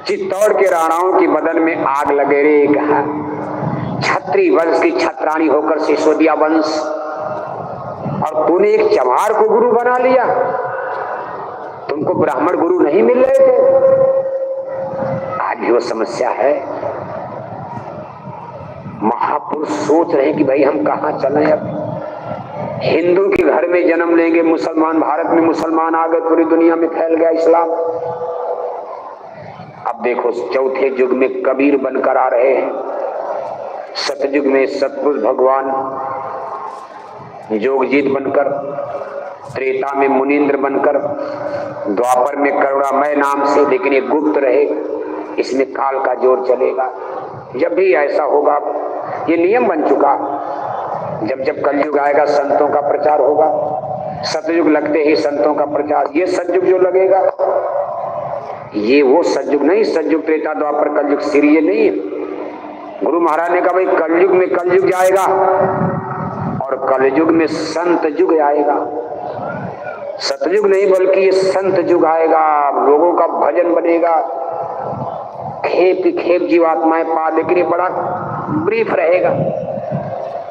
चित्तौड़ के राणाओं की बदन में आग लगे रे, कहा छत्री वंश की छत्राणी होकर सिसोदिया वंश, और तूने एक चमार को गुरु बना लिया। तुमको ब्राह्मण गुरु नहीं मिल रहे थे। आज भी वो समस्या है। महापुरुष सोच रहे हैं कि भाई हम कहां चलें। अब हिंदू के घर में जन्म लेंगे, मुसलमान, भारत में मुसलमान आ गए, पूरी दुनिया में फैल गया इस्लाम। अब देखो चौथे युग में कबीर बनकर आ रहे हैं, सतयुग में सतपुरुष भगवान जोगजीत बनकर, त्रेता में मुनीन्द्र बनकर, द्वापर में करुणामय नाम से, लेकिन ये गुप्त रहे। इसमें काल का जोर चलेगा। जब भी ऐसा होगा, ये नियम बन चुका, जब जब कलयुग आएगा संतों का प्रचार होगा। सतयुग लगते ही संतों का प्रचार। ये सतयुग जो लगेगा, ये वो सतयुग नहीं, सतयुग त्रेता द्वापर कलयुग श्री ये नहीं है। गुरु महाराज ने कहा भाई कलयुग में कलयुग जाएगा और कलयुग में संत युग आएगा। सतयुग नहीं बल्कि ये संत युग आएगा। लोगों का भजन बनेगा, खेप खेप जीवात्माएं पा, लेकिन ये बड़ा ब्रीफ रहेगा,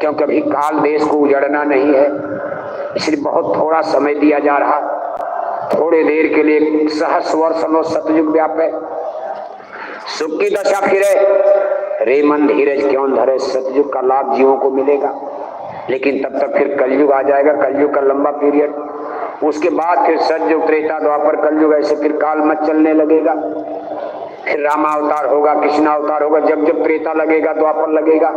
क्योंकि अभी काल देश को उजड़ना नहीं है, इसलिए बहुत थोड़ा समय दिया जा रहा। थोड़े देर के लिए सहस्र वर्ष लो सतयुग व्यापे, सुख की दशा फिरे, रे मन धीरज क्यों धरे। सतयुग का लाभ जीवों को मिलेगा, लेकिन तब तक फिर कलयुग आ जाएगा, कलयुग का लंबा पीरियड। उसके बाद फिर सतयुग त्रेता द्वापर कलयुग, ऐसे फिर काल मत चलने लगेगा। फिर रामावतार होगा, कृष्णावतार होगा, जब जब त्रेता लगेगा द्वापर लगेगा।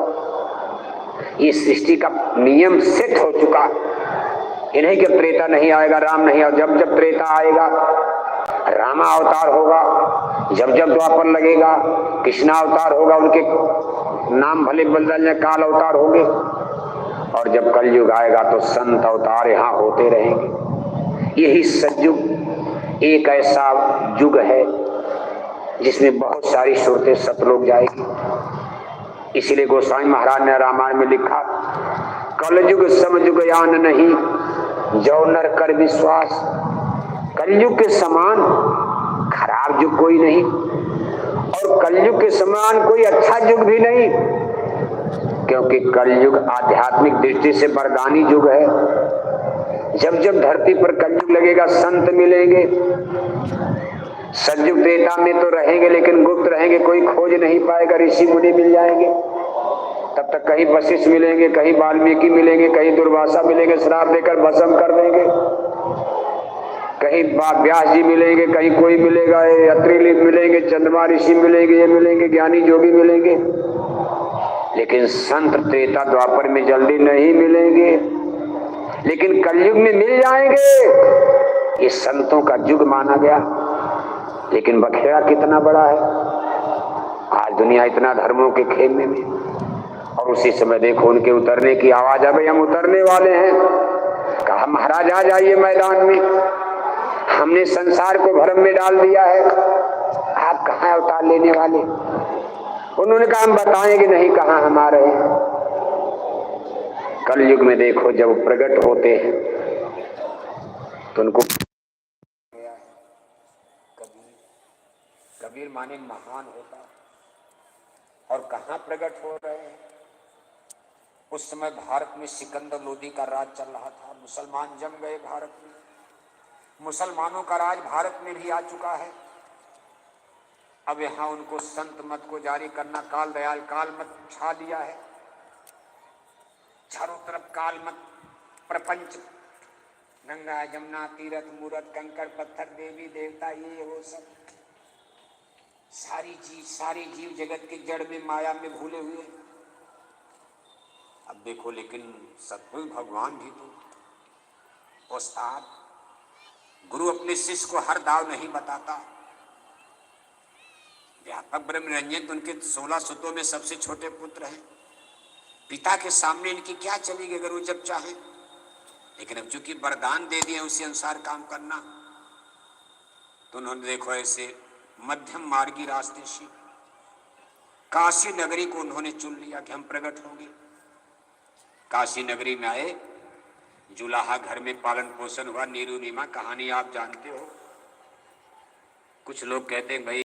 ये सृष्टि का नियम सेट हो चुका। ये नहीं कि त्रेता नहीं आएगा, राम नहीं आएगा। जब जब त्रेता आएगा रामा अवतार होगा, जब जब द्वापर लगेगा कृष्णावतार होगा, उनके नाम भले बदल जाए, काल अवतार होंगे। और जब कलयुग आएगा तो संत अवतार यहाँ होते रहेंगे। यही सतयुग एक ऐसा युग है जिसमें बहुत सारी सुरतें सतलोक जाएगी। इसीलिए गोस्वामी महाराज ने रामायण में लिखा, कलयुग समयुग यान नहीं, जो नर कर विश्वास। कलयुग के समान खराब युग कोई नहीं, और कलयुग के समान कोई अच्छा युग भी नहीं, क्योंकि कलयुग आध्यात्मिक दृष्टि से वरदानी युग है। जब जब धरती पर कलयुग लगेगा संत मिलेंगे। सतयुग त्रेता में तो रहेंगे लेकिन गुप्त रहेंगे, कोई खोज नहीं पाएगा, ऋषि मुनि मिल जाएंगे। तब तक कहीं वशिष्ठ मिलेंगे, कहीं वाल्मीकि मिलेंगे, कहीं दुर्वासा मिलेंगे, श्राप देकर भस्म कर देंगे। कहीं व्यास जी मिलेंगे, कहीं कोई मिलेगा, अत्रि मिलेंगे, चंद्रमा ऋषि मिलेंगे, ये मिलेंगे, ज्ञानी जोगी मिलेंगे, लेकिन संत त्रेता द्वापर में जल्दी नहीं मिलेंगे, लेकिन कलयुग में मिल जाएंगे। ये संतों का युग माना गया, लेकिन बखेड़ा कितना बड़ा है। आज दुनिया इतना धर्मों के खेमे में, और उसी समय देखो उनके उतरने की आवाज। अब हम उतरने वाले हैं। कहा महाराज आ जाइए मैदान में, हमने संसार को भ्रम में डाल दिया है, आप कहां अवतार लेने वाले। उन्होंने कहा हम बताएंगे नहीं कहां हम आ रहे हैं। कलयुग में देखो जब प्रकट होते हैं तो उनको कबीर माने महान होता, और कहां प्रकट हो रहे हैं। उस समय भारत में सिकंदर लोदी का राज चल रहा था, मुसलमान जम गए भारत में, मुसलमानों का राज भारत में भी आ चुका है। अब यहाँ उनको संत मत को जारी करना, काल दयाल काल मत छा दिया है, चारों तरफ काल मत प्रपंच, गंगा जमुना तीरथ मूरत कंकड़ पत्थर देवी देवता ये वो सब, सारी जीव जगत के जड़ में माया में भूले हुए। अब देखो लेकिन सतगुरु भगवान भी तो उस्ताद, गुरु अपने शिष्य को हर दाव नहीं बताता। व्यापक ब्रह्म रंजन तो उनके 16 सुतों में सबसे छोटे पुत्र हैं। पिता के सामने इनकी क्या चलेगी अगर वो जब चाहे, लेकिन अब चूंकि वरदान दे दिए उसी अनुसार काम करना, तो उन्होंने देखो ऐसे मध्यम मार्गी रास्ते से काशी नगरी को उन्होंने चुन लिया कि हम प्रकट होंगे। काशी नगरी में आए, जुलाहा घर में पालन पोषण हुआ, नीरू नीमा कहानी आप जानते हो। कुछ लोग कहते हैं भाई